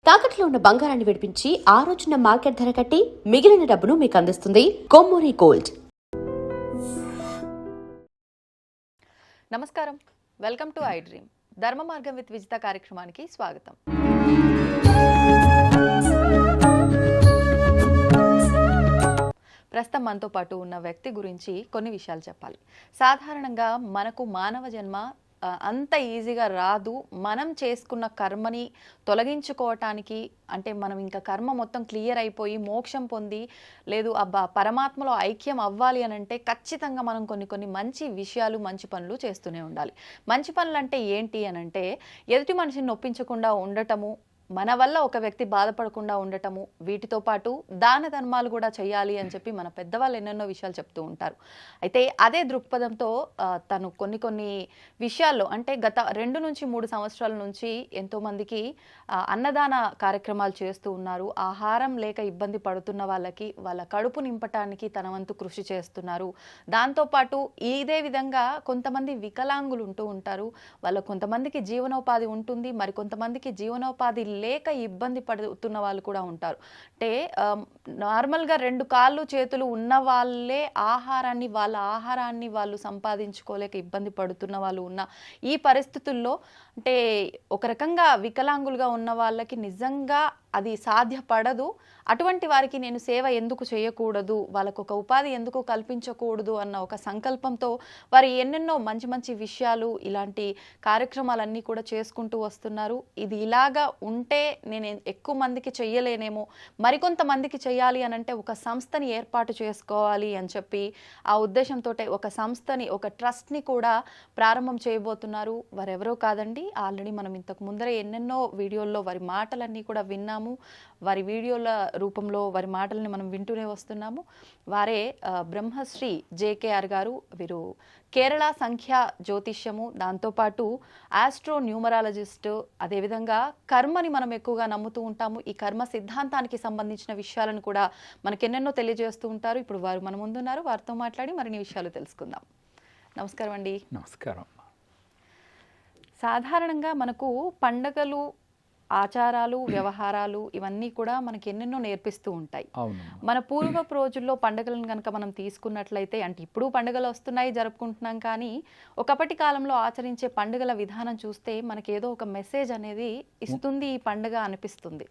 తాకట్లో ఉన్న బంగారాన్ని విడిపించి ఆ రోజున మార్కెట్ ధర కట్టి మిగిలిన డబ్బును మీకు అందిస్తుంది కొమ్మూరి గోల్డ్. నమస్కారం, వెల్కమ్ టు ఐ డ్రీమ్. ధర్మ మార్గం విత్ విజిత కార్యక్రమానికి స్వాగతం. ప్రస్తుతం మనతో పాటు ఉన్న వ్యక్తి గురించి కొన్ని విషయాలు చెప్పాలి. సాధారణంగా మనకు మానవ జన్మ అంత ఈజీగా రాదు. మనం చేసుకున్న కర్మని తొలగించుకోవటానికి, అంటే మనం ఇంకా కర్మ మొత్తం క్లియర్ అయిపోయి మోక్షం పొంది లేదు పరమాత్మలో ఐక్యం అవ్వాలి అని అంటే ఖచ్చితంగా మనం కొన్ని మంచి విషయాలు, మంచి పనులు చేస్తూనే ఉండాలి. మంచి పనులు అంటే ఏంటి అని అంటే ఎదుటి మనిషిని నొప్పించకుండా ఉండటము, మన వల్ల ఒక వ్యక్తి బాధపడకుండా ఉండటము, వీటితో పాటు దాన ధర్మాలు కూడా చేయాలి అని చెప్పి మన పెద్దవాళ్ళు ఎన్నెన్నో విషయాలు చెప్తూ ఉంటారు. అయితే అదే దృక్పథంతో తను కొన్ని విషయాల్లో, అంటే గత 2 నుంచి 3 సంవత్సరాల నుంచి ఎంతోమందికి అన్నదాన కార్యక్రమాలు చేస్తూ ఉన్నారు. ఆహారం లేక ఇబ్బంది పడుతున్న వాళ్ళకి వాళ్ళ కడుపు నింపటానికి తన వంతు కృషి చేస్తున్నారు. దాంతోపాటు ఇదే విధంగా కొంతమంది వికలాంగులు ఉంటూ ఉంటారు. వాళ్ళ కొంతమందికి జీవనోపాధి ఉంటుంది, మరి కొంతమందికి జీవనోపాధి లేక ఇబ్బంది పడుతున్న వాళ్ళు కూడా ఉంటారు. అంటే నార్మల్గా 2 కాళ్ళు చేతులు ఉన్న వాళ్ళే వాళ్ళ ఆహారాన్ని వాళ్ళు సంపాదించుకోలేక ఇబ్బంది పడుతున్న వాళ్ళు ఉన్న ఈ పరిస్థితుల్లో, అంటే ఒక రకంగా వికలాంగులుగా ఉన్న వాళ్ళకి నిజంగా అది సాధ్యపడదు. అటువంటి వారికి నేను సేవ ఎందుకు చేయకూడదు, వాళ్ళకు ఒక ఉపాధి ఎందుకు కల్పించకూడదు అన్న ఒక సంకల్పంతో వారు ఎన్నెన్నో మంచి విషయాలు, ఇలాంటి కార్యక్రమాలన్నీ కూడా చేసుకుంటూ వస్తున్నారు. ఇది ఇలాగా ఉంటే నేను ఎక్కువ మందికి చెయ్యలేనేమో, మరికొంతమందికి చెయ్యాలి అని అంటే ఒక సంస్థని ఏర్పాటు చేసుకోవాలి అని చెప్పి ఆ ఉద్దేశంతో ఒక సంస్థని, ఒక ట్రస్ట్ని కూడా ప్రారంభం చేయబోతున్నారు. వారెవరో కాదండి, ఆల్రెడీ మనం ఇంతకు ముందరే ఎన్నెన్నో వీడియోల్లో వారి మాటలన్నీ కూడా విన్నాము. వారి వీడియోల రూపంలో వారి మాటల్ని మనం వింటూనే వస్తున్నాము. వారే బ్రహ్మశ్రీ జేకేఆర్ గారు. వీరు కేరళ సంఖ్యా జ్యోతిష్యము, దాంతోపాటు ఆస్ట్రో న్యూమరాలజిస్ట్, అదేవిధంగా కర్మని మనం ఎక్కువగా నమ్ముతూ ఉంటాము. ఈ కర్మ సిద్ధాంతానికి సంబంధించిన విషయాలను కూడా మనకెన్నెన్నో తెలియజేస్తూ ఉంటారు. ఇప్పుడు వారు మన ముందున్నారు, వారితో మాట్లాడి మరిన్ని విషయాలు తెలుసుకుందాం. నమస్కారం అండి. నమస్కారం. సాధారణంగా మనకు పండగలు, ఆచారాలు, వ్యవహారాలు ఇవన్నీ కూడా మనకి ఎన్నెన్నో నేర్పిస్తూ ఉంటాయి. మన పూర్వపు రోజుల్లో పండుగలను కనుక మనం తీసుకున్నట్లయితే, అంటే ఇప్పుడు పండుగలు వస్తున్నాయి, జరుపుకుంటున్నాం, కానీ ఒకప్పటి కాలంలో ఆచరించే పండుగల విధానం చూస్తే మనకి ఏదో ఒక మెసేజ్ అనేది ఇస్తుంది ఈ పండుగ అనిపిస్తుంది.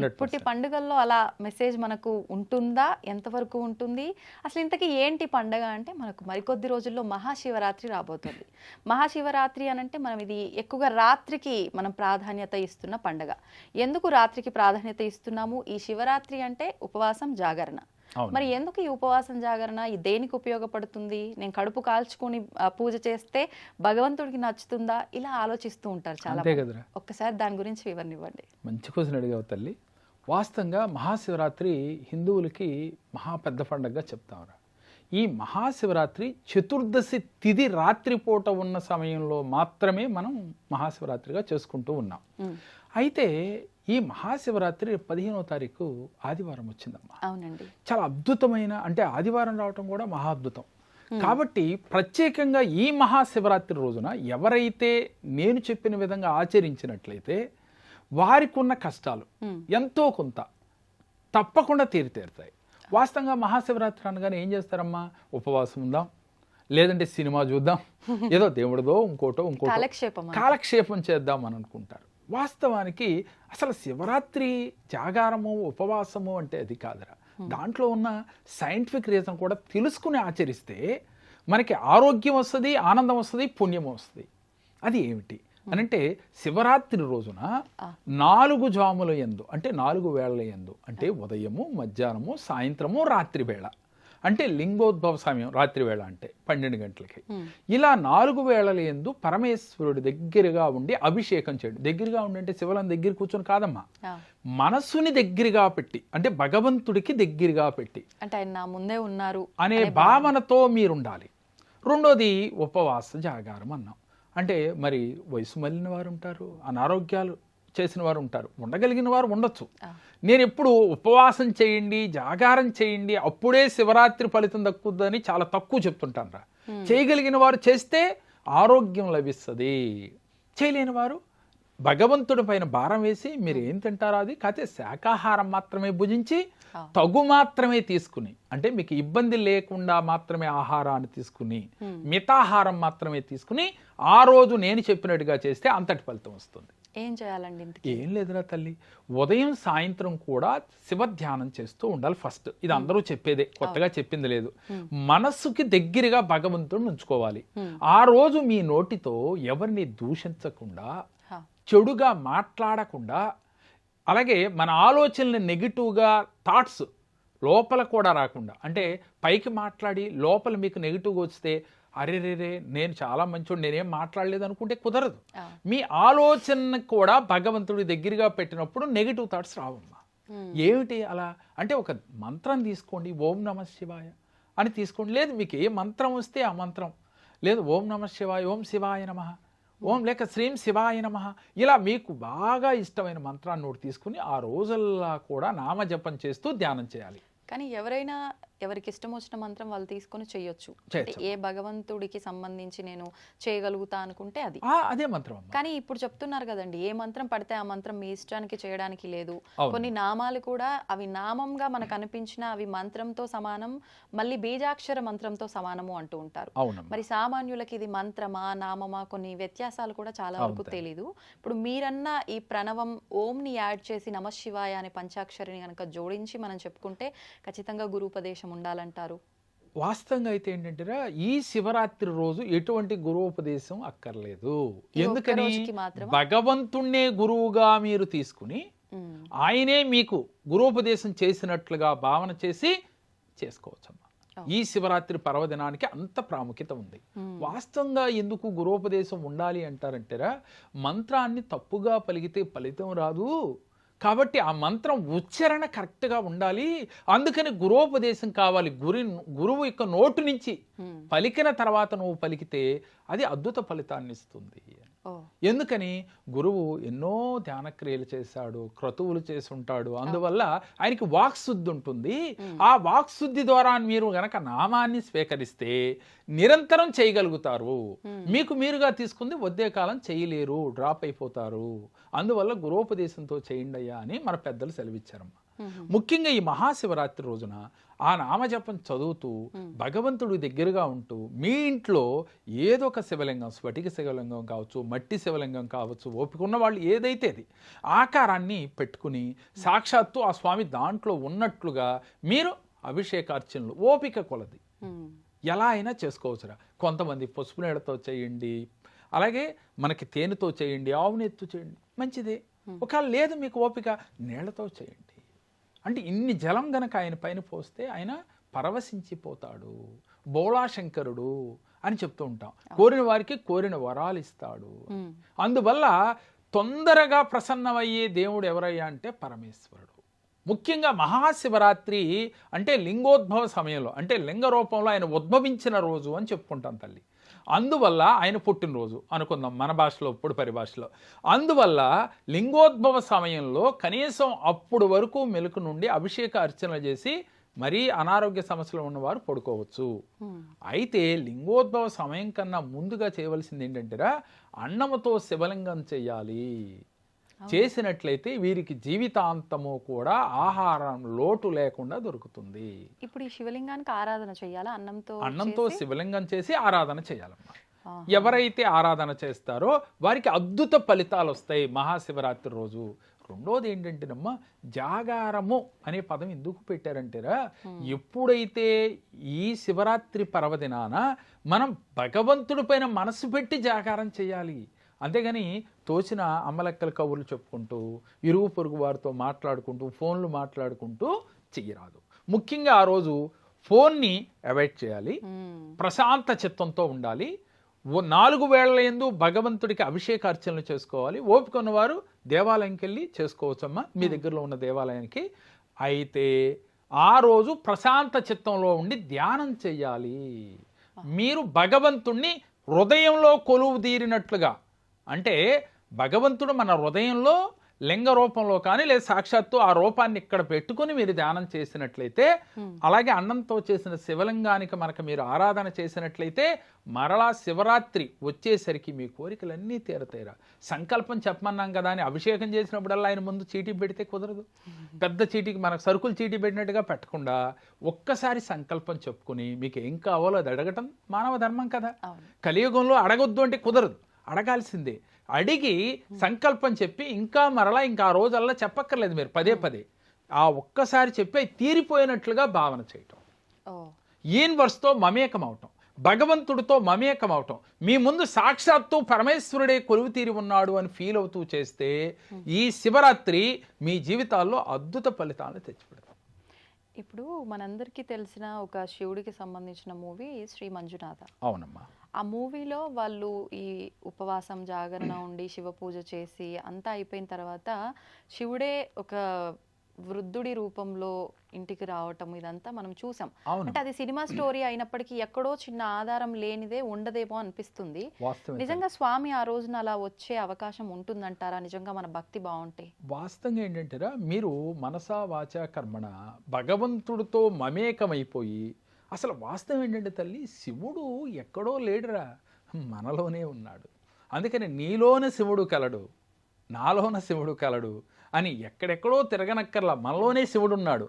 ఇప్పటి పండుగల్లో అలా మెసేజ్ మనకు ఉంటుందా, ఎంతవరకు ఉంటుంది, అసలు ఇంతకీ ఏంటి పండుగ అంటే, మనకు మరికొద్ది రోజుల్లో మహాశివరాత్రి రాబోతుంది. మహాశివరాత్రి అనంటే మనం ఇది ఎక్కువగా రాత్రికి మనం ప్రాధాన్యత ఇస్తున్న పండుగ. ఎందుకు రాత్రికి ప్రాధాన్యత ఇస్తున్నాము? ఈ శివరాత్రి అంటే ఉపవాసం, జాగరణ. మరి ఎందుకు ఈ ఉపవాసం, జాగరణ దేనికి ఉపయోగపడుతుంది? నేను కడుపు కాల్చుకొని పూజ చేస్తే భగవంతుడికి నచ్చుతుందా? ఇలా ఆలోచిస్తూ ఉంటారు చాలా. ఒక్కసారి దాని గురించి వివరణ ఇవ్వండి. మంచి క్వశ్చన్ అడిగావు తల్లి. వాస్తవంగా మహాశివరాత్రి హిందువులకి మహా పెద్ద పండుగగా చెప్తారు. ఈ మహాశివరాత్రి చతుర్దశి తిథి రాత్రిపూట ఉన్న సమయంలో మాత్రమే మనం మహాశివరాత్రిగా చేసుకుంటూ ఉన్నాం. అయితే ఈ మహాశివరాత్రి 15వ తారీఖు ఆదివారం వచ్చిందమ్మా. అవునండి. చాలా అద్భుతమైన, అంటే ఆదివారం రావటం కూడా మహా అద్భుతం. కాబట్టి ప్రత్యేకంగా ఈ మహాశివరాత్రి రోజున ఎవరైతే నేను చెప్పిన విధంగా ఆచరించినట్లయితే వారికి ఉన్న కష్టాలు ఎంతో కొంత తప్పకుండా తీరుతాయి. వాస్తవంగా మహాశివరాత్రి అనగానే ఏం చేస్తారమ్మా? ఉపవాసం ఉందాం, లేదంటే సినిమా చూద్దాం, ఏదో దేవుడిదో ఇంకోటో కాలక్షేపం చేద్దాం అని అనుకుంటారు. వాస్తవానికి అసలు శివరాత్రి జాగారము, ఉపవాసము అంటే అది కాదురా. దాంట్లో ఉన్న సైంటిఫిక్ రీజన్ కూడా తెలుసుకుని ఆచరిస్తే మనకి ఆరోగ్యం వస్తుంది, ఆనందం వస్తుంది, పుణ్యం వస్తుంది. అది ఏమిటి అనంటే, శివరాత్రి రోజున 4 జాముల యందు, అంటే 4 వేళల యందు, అంటే ఉదయము, మధ్యాహ్నము, సాయంత్రము, రాత్రి వేళ, అంటే లింగోద్భవ సమయం రాత్రి వేళ అంటే 12 గంటలకి, ఇలా 4 వేళల యందు పరమేశ్వరుడి దగ్గరగా ఉండి అభిషేకం చేయడం. దగ్గరగా ఉండి అంటే శివలం దగ్గర కూర్చొని కాదమ్మా, మనస్సుని దగ్గరగా పెట్టి, అంటే భగవంతుడికి దగ్గరగా పెట్టి, అంటే ఆయన నా ముందే ఉన్నారు అనే భావనతో మీరుండాలి. రెండోది ఉపవాస జాగారం అన్నాం. అంటే మరి వయసు మళ్ళిన వారు ఉంటారు, అనారోగ్యాలు చేసిన వారు ఉంటారు, ఉండగలిగిన వారు ఉండొచ్చు. నేను ఎప్పుడు ఉపవాసం చేయండి, జాగారం చేయండి, అప్పుడే శివరాత్రి ఫలితం దక్కుతుందని చాలా తక్కువ చెప్తుంటాను రా. చేయగలిగిన వారు చేస్తే ఆరోగ్యం లభిస్తుంది, చేయలేని వారు భగవంతుడి పైన భారం వేసి మీరు ఏం తింటారో అది కాకపోతే శాకాహారం మాత్రమే భుజించి తగు మాత్రమే తీసుకుని, అంటే మీకు ఇబ్బంది లేకుండా మాత్రమే ఆహారాన్ని తీసుకుని మితాహారం మాత్రమే తీసుకుని ఆ రోజు నేను చెప్పినట్టుగా చేస్తే అంతటి ఫలితం వస్తుంది. ఏం చేయాలండి ఇంతకీ? ఏం లేదురా తల్లి, ఉదయం సాయంత్రం కూడా శివ ధ్యానం చేస్తూ ఉండాలి ఫస్ట్. ఇది అందరూ చెప్పేదే, కొత్తగా చెప్పింది లేదు. మనస్సుకి దగ్గరగా భగవంతుడిని ఉంచుకోవాలి. ఆ రోజు మీ నోటితో ఎవరిని దూషించకుండా, చెడుగా మాట్లాడకుండా, అలాగే మన ఆలోచనలు నెగిటివ్గా థాట్స్ లోపల కూడా రాకుండా, అంటే పైకి మాట్లాడి లోపల మీకు నెగిటివ్గా వస్తే అరే రే నేను చాలా మంచోడు నేనేం మాట్లాడలేదు అనుకుంటే కుదరదు. మీ ఆలోచన కూడా భగవంతుడి దగ్గరగా పెట్టినప్పుడు నెగిటివ్ థాట్స్ రావమ్మా. ఏమిటి అలా అంటే ఒక మంత్రం తీసుకోండి, ఓం నమః శివాయ అని తీసుకోండి. లేదు మీకు ఏ మంత్రం వస్తే ఆ మంత్రం, లేదు ఓం నమః శివాయ, ఓం శివాయ నమః, ఓం లేక శ్రీం శివాయ నమః, ఇలా మీకు బాగా ఇష్టమైన మంత్రాన్ని నోటి తీసుకుని ఆ రోజుల్లా కూడా నామజపం చేస్తూ ధ్యానం చేయాలి. కానీ ఎవరైనా ఎవరికి ఇష్టం వచ్చిన మంత్రం వాళ్ళు తీసుకొని చేయొచ్చు. ఏ భగవంతుడికి సంబంధించి నేను చేయగలుగుతా అనుకుంటే అది అదే మంత్రం. కానీ ఇప్పుడు చెప్తున్నారు కదండి, ఏ మంత్రం పడితే ఆ మంత్రం మీ ఇష్టానికి చేయడానికి లేదు. కొన్ని నామాలు కూడా అవి నామంగా మనకు అనిపించిన అవి మంత్రంతో సమానం, మళ్ళీ బీజాక్షర మంత్రంతో సమానము అంటూ ఉంటారు. మరి సామాన్యులకి ఇది మంత్రమా నామమా కొన్ని వ్యత్యాసాలు కూడా చాలా వరకు తెలీదు. ఇప్పుడు మీరన్న ఈ ప్రణవం ఓంని యాడ్ చేసి నమః శివాయ అనే పంచాక్షరిని కనుక జోడించి మనం చెప్పుకుంటే ఖచ్చితంగా గురూపదేశం ఉండాలంటారు. వాస్తవంగా అయితే ఏంటంటే ఈ శివరాత్రి రోజు ఎటువంటి గురువుపదేశం అక్కర్లేదు. ఎందుకని భగవంతుణ్ణే గురువుగా మీరు తీసుకుని ఆయనే మీకు గురువుపదేశం చేసినట్లుగా భావన చేసి చేసుకోవచ్చమ్మా. ఈ శివరాత్రి పర్వదినానికి అంత ప్రాముఖ్యత ఉంది. వాస్తవంగా ఎందుకు గురువుపదేశం ఉండాలి అంటారంటారా, మంత్రాన్ని తప్పుగా పలికితే ఫలితం రాదు కాబట్టి ఆ మంత్రం ఉచ్చారణ కరెక్ట్గా ఉండాలి. అందుకని గురోపదేశం కావాలి. గురువు యొక్క నోటు నుంచి పలికిన తర్వాత నువ్వు పలికితే అది అద్భుత ఫలితాన్ని ఇస్తుంది. ఎందుకని గురువు ఎన్నో ధ్యానక్రియలు చేశాడు, క్రతువులు చేసి ఉంటాడు, అందువల్ల ఆయనకి వాక్శుద్ధి ఉంటుంది. ఆ వాక్శుద్ధి ద్వారా మీరు గనక నామాన్ని స్వీకరిస్తే నిరంతరం చేయగలుగుతారు. మీకు మీరుగా తీసుకుంది వద్దే కాలం చేయలేరు, డ్రాప్ అయిపోతారు. అందువల్ల గురోపదేశంతో చేయండి అయ్యా అని మన పెద్దలు సెలవిచ్చారమ్మా. ముఖ్యంగా ఈ మహాశివరాత్రి రోజున ఆ నామజపం చదువుతూ భగవంతుడి దగ్గరగా ఉంటూ మీ ఇంట్లో ఏదో ఒక శివలింగం, స్ఫటిక శివలింగం కావచ్చు, మట్టి శివలింగం కావచ్చు, ఓపిక ఉన్న వాళ్ళు ఏదైతే అది ఆకారాన్ని పెట్టుకుని సాక్షాత్తు ఆ స్వామి దాంట్లో ఉన్నట్లుగా మీరు అభిషేకార్చనలు ఓపిక కొలది ఎలా అయినా చేసుకోవచ్చురా. కొంతమంది పసుపు నీళ్ళతో చేయండి, అలాగే మనకి తేనెతో చేయండి, ఆవు నెత్తో చేయండి, మంచిదే. ఒకవేళ లేదు మీకు ఓపిక నీళ్లతో చేయండి. అంటే ఇన్ని జలం గనక ఆయన పైన పోస్తే ఆయన పరవశించిపోతాడు, బోళాశంకరుడు అని చెప్తూ ఉంటాం. కోరిన వారికి కోరిన వరాలు ఇస్తాడు. అందువల్ల తొందరగా ప్రసన్నమయ్యే దేవుడు ఎవరయ్యా అంటే పరమేశ్వరుడు. ముఖ్యంగా మహాశివరాత్రి అంటే లింగోద్భవ సమయంలో, అంటే లింగ రూపంలో ఆయన ఉద్భవించిన రోజు అని చెప్పుకుంటాం తల్లి. అందువల్ల ఆయన పుట్టినరోజు అనుకుందాం మన భాషలో, ఇప్పుడు పరిభాషలో. అందువల్ల లింగోద్భవ సమయంలో కనీసం అప్పుడు వరకు మెలకు నుండి అభిషేక అర్చనలు చేసి మరీ అనారోగ్య సమస్యలు ఉన్నవారు పడుకోవచ్చు. అయితే లింగోద్భవ సమయం కన్నా ముందుగా చేయవలసింది ఏంటంటే అన్నముతో శివలింగం చెయ్యాలి. చేసినట్లయితే వీరికి జీవితాంతము కూడా ఆహారం లోటు లేకుండా దొరుకుతుంది. ఇప్పుడు ఈ శివలింగానికి ఆరాధన చేయాలా? అన్నంతో శివలింగం చేసి ఆరాధన చేయాలమ్మా. ఎవరైతే ఆరాధన చేస్తారో వారికి అద్భుత ఫలితాలు వస్తాయి మహాశివరాత్రి రోజు. రెండోది ఏంటంటేనమ్మా, జాగారము అనే పదం ఎందుకు పెట్టారంటేరా, ఎప్పుడైతే ఈ శివరాత్రి పర్వదినాన మనం భగవంతుడి పైన మనసు పెట్టి జాగారం చేయాలి. అంతేగాని తోచిన అమ్మలెక్కల కబుర్లు చెప్పుకుంటూ ఇరుగు పొరుగు వారితో మాట్లాడుకుంటూ ఫోన్లు మాట్లాడుకుంటూ చెయ్యరాదు. ముఖ్యంగా ఆ రోజు ఫోన్ని అవాయిడ్ చేయాలి, ప్రశాంత చిత్తంతో ఉండాలి. 4 వేళ్ల యందు భగవంతుడికి అభిషేక అర్చనలు చేసుకోవాలి. ఓపిక ఉన్నవారు దేవాలయంకి వెళ్ళి చేసుకోవచ్చమ్మా, మీ దగ్గరలో ఉన్న దేవాలయానికి. అయితే ఆ రోజు ప్రశాంత చిత్తంలో ఉండి ధ్యానం చెయ్యాలి. మీరు భగవంతుణ్ణి హృదయంలో కొలువు తీరినట్లుగా, అంటే భగవంతుడు మన హృదయంలో లింగ రూపంలో కానీ లేదా సాక్షాత్తు ఆ రూపాన్ని ఇక్కడ పెట్టుకుని మీరు ధ్యానం చేసినట్లయితే, అలాగే అన్నంతో చేసిన శివలింగానికి మనకు మీరు ఆరాధన చేసినట్లయితే మరలా శివరాత్రి వచ్చేసరికి మీ కోరికలన్నీ తీరతాయిరా. సంకల్పం చెప్పమన్నాం కదా అని అభిషేకం చేసినప్పుడల్లా ఆయన ముందు చీటీ పెడితే కుదరదు. పెద్ద చీటీకి మనకు సరుకులు చీటీ పెట్టినట్టుగా పెట్టకుండా ఒక్కసారి సంకల్పం చెప్పుకుని మీకు ఏం కావాలో అది అడగటం మానవ ధర్మం కదా. కలియుగంలో అడగొద్దు అంటే కుదరదు, అడగాల్సిందే. అడిగి సంకల్పం చెప్పి ఇంకా మరలా ఇంకా ఆ రోజల్లా చెప్పక్కర్లేదు, మీరు పదే పదే ఆ ఒక్కసారి చెప్పి తీరిపోయినట్లుగా భావన చేయటం, యూనివర్స్తో మమేకం అవటం, భగవంతుడితో మమేకం అవటం, మీ ముందు సాక్షాత్తు పరమేశ్వరుడే కొలువు తీరి ఉన్నాడు అని ఫీల్ అవుతూ చేస్తే ఈ శివరాత్రి మీ జీవితాల్లో అద్భుత ఫలితాలను తెచ్చిపెడతాం. ఇప్పుడు మనందరికీ తెలిసిన ఒక శివుడికి సంబంధించిన మూవీ శ్రీ మంజునాథ. అవునమ్మా. ఆ మూవీలో వాళ్ళు ఈ ఉపవాసం జాగరణ ఉండి శివ పూజ చేసి అంతా అయిపోయిన తర్వాత శివుడే ఒక వృద్ధుడి రూపంలో ఇంటికి రావటం ఇదంతా మనం చూసాం. అంటే అది సినిమా స్టోరీ అయినప్పటికీ ఎక్కడో చిన్న ఆధారం లేనిదే ఉండదేమో అనిపిస్తుంది. నిజంగా స్వామి ఆ రోజున అలా వచ్చే అవకాశం ఉంటుందంటారా నిజంగా మన భక్తి బాగుంటే? వాస్తవంగా ఏంటంటారా, మీరు మనసా వాచా కర్మణ భగవంతుడితో మమేకమైపోయి, అసలు వాస్తవం ఏంటంటే తల్లి, శివుడు ఎక్కడో లేడురా, మనలోనే ఉన్నాడు. అందుకని నీలోన శివుడు కలడు, నాలోన శివుడు కలడు అని ఎక్కడెక్కడో తిరగనక్కర్లా, మనలోనే శివుడు ఉన్నాడు.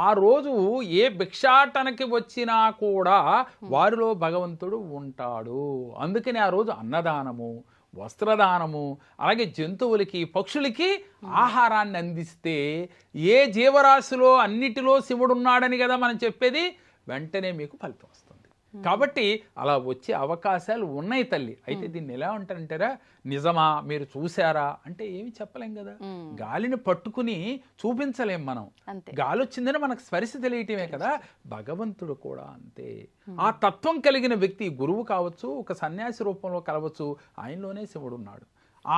ఆ రోజు ఏ భిక్షాటనకి వచ్చినా కూడా వారిలో భగవంతుడు ఉంటాడు. అందుకని ఆ రోజు అన్నదానము, వస్త్రదానము, అలాగే జంతువులకి పక్షులకి ఆహారాన్ని అందిస్తే ఏ జీవరాశిలో అన్నిటిలో శివుడు ఉన్నాడని కదా మనం చెప్పేది, వెంటనే మీకు ఫలితం వస్తుంది. కాబట్టి అలా వచ్చే అవకాశాలు ఉన్నాయి తల్లి. అయితే దీన్ని ఎలా అంటారంటారా, నిజమా మీరు చూసారా అంటే ఏమి చెప్పలేం కదా. గాలిని పట్టుకుని చూపించలేం మనం, గాలి వచ్చిందని మనకు స్పర్శ తెలియటమే కదా. భగవంతుడు కూడా అంతే. ఆ తత్వం కలిగిన వ్యక్తి గురువు కావచ్చు, ఒక సన్యాసి రూపంలో కలవచ్చు, ఆయనలోనే శివుడు ఉన్నాడు.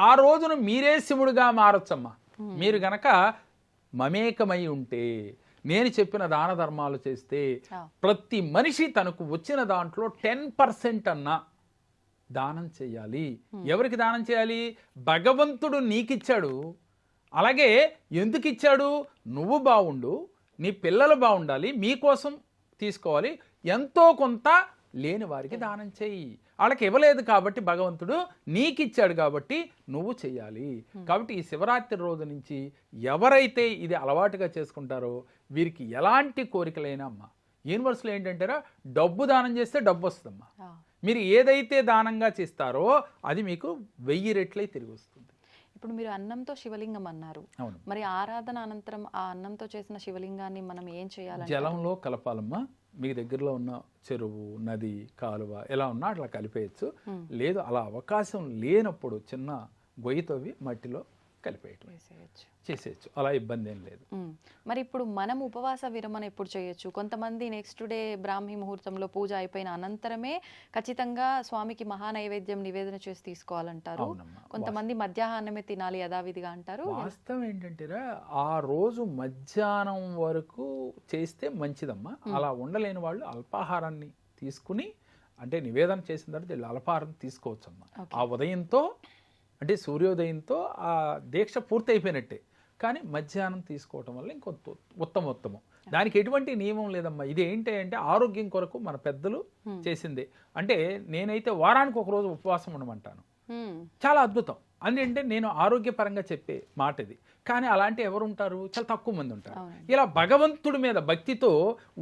ఆ రోజున మీరే శివుడుగా మారొచ్చమ్మా. మీరు గనక మమేకమై ఉంటే, నేను చెప్పిన దాన ధర్మాలు చేస్తే ప్రతి మనిషి తనకు వచ్చిన దాంట్లో 10% అన్నా దానం చేయాలి. ఎవరికి దానం చేయాలి? భగవంతుడు నీకిచ్చాడు. అలాగే ఎందుకు ఇచ్చాడు? నువ్వు బాగుండు, నీ పిల్లలు బాగుండాలి, మీకోసం తీసుకోవాలి. ఎంతో కొంత లేని వారికి దానం చేయి. వాళ్ళకి ఇవ్వలేదు కాబట్టి భగవంతుడు నీకిచ్చాడు కాబట్టి నువ్వు చెయ్యాలి. కాబట్టి ఈ శివరాత్రి రోజు నుంచి ఎవరైతే ఇది అలవాటుగా చేసుకుంటారో వీరికి ఎలాంటి కోరికలైనా అమ్మా, యూనివర్స్లో ఏంటంటారా, డబ్బు దానం చేస్తే డబ్బు వస్తుందమ్మా. మీరు ఏదైతే దానంగా చేస్తారో అది మీకు 1000 రెట్లై తిరిగి వస్తుంది. ఇప్పుడు మీరు అన్నంతో శివలింగం అన్నారు, మరి ఆరాధన అనంతరం ఆ అన్నంతో చేసిన శివలింగాన్ని మనం ఏం చేయాలి? జలంలో కలపాలమ్మా. మీ దగ్గరలో ఉన్న చెరువు, నది, కాలువ ఎలా ఉన్నా అట్లా కలిపేయచ్చు. లేదు అలా అవకాశం లేనప్పుడు చిన్న గొయ్యి తవ్వి మట్టిలో కలిపేయటం చేసేయచ్చు, అలా ఇబ్బంది ఏం లేదు. మరి ఇప్పుడు మనం ఉపవాస విరమణ ఎప్పుడు చేయొచ్చు? కొంతమంది నెక్స్ట్ డే బ్రాహ్మీ ముహూర్తంలో పూజ అయిపోయిన అనంతరమే ఖచ్చితంగా స్వామికి మహానైవేద్యం నివేదన చేసి తీసుకోవాలంటారు. కొంతమంది మధ్యాహ్నమే తినాలి యథావిధిగా అంటారు. వాస్తవం ఏంటంటే ఆ రోజు మధ్యాహ్నం వరకు చేస్తే మంచిదమ్మా. అలా ఉండలేని వాళ్ళు అల్పాహారాన్ని తీసుకుని, అంటే నివేదన చేసిన తర్వాత అల్పాహారం తీసుకోవచ్చమ్మా. ఆ ఉదయంతో అంటే సూర్యోదయంతో ఆ దీక్ష పూర్తి అయిపోయినట్టే. కానీ మధ్యాహ్నం తీసుకోవటం వల్ల ఇంకొంత ఉత్తమం. దానికి ఎటువంటి నియమం లేదమ్మా. ఇది ఏంటి అంటే ఆరోగ్యం కొరకు మన పెద్దలు చేసిందే. అంటే నేనైతే వారానికి ఒక రోజు ఉపవాసం ఉండమంటాను. చాలా అద్భుతం. అంటే నేను ఆరోగ్యపరంగా చెప్పే మాట ఇది. కానీ అలాంటి ఎవరు ఉంటారు? చాలా తక్కువ మంది ఉంటారు. ఇలా భగవంతుడి మీద భక్తితో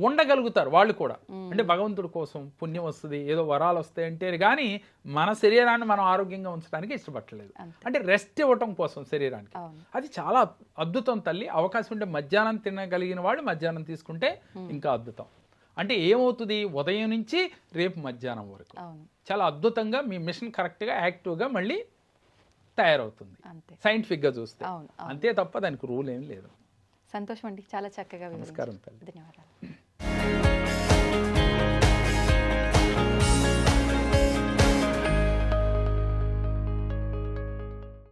ఉండగలుగుతారు వాళ్ళు కూడా. అంటే భగవంతుడి కోసం పుణ్యం వస్తుంది, ఏదో వరాలు వస్తాయంటే కానీ మన శరీరాన్ని మనం ఆరోగ్యంగా ఉంచడానికి ఇష్టపడలేదు. అంటే రెస్ట్ ఇవ్వటం కోసం శరీరానికి. అది చాలా అద్భుతం తల్లి. అవకాశం ఉంటే మధ్యాహ్నం తినగలిగిన వాళ్ళు మధ్యాహ్నం తీసుకుంటే ఇంకా అద్భుతం. అంటే ఏమవుతుంది, ఉదయం నుంచి రేపు మధ్యాహ్నం వరకు చాలా అద్భుతంగా మీ మిషన్ కరెక్ట్గా యాక్టివ్గా మళ్ళీ తయారవుతుంది సైంటిఫిక్గా చూస్తే. అంతే తప్ప దానికి రూల్ ఏం లేదు. సంతోషం అండి, చాలా చక్కగా. నమస్కారం తల్లి. ధన్యవాదాలు.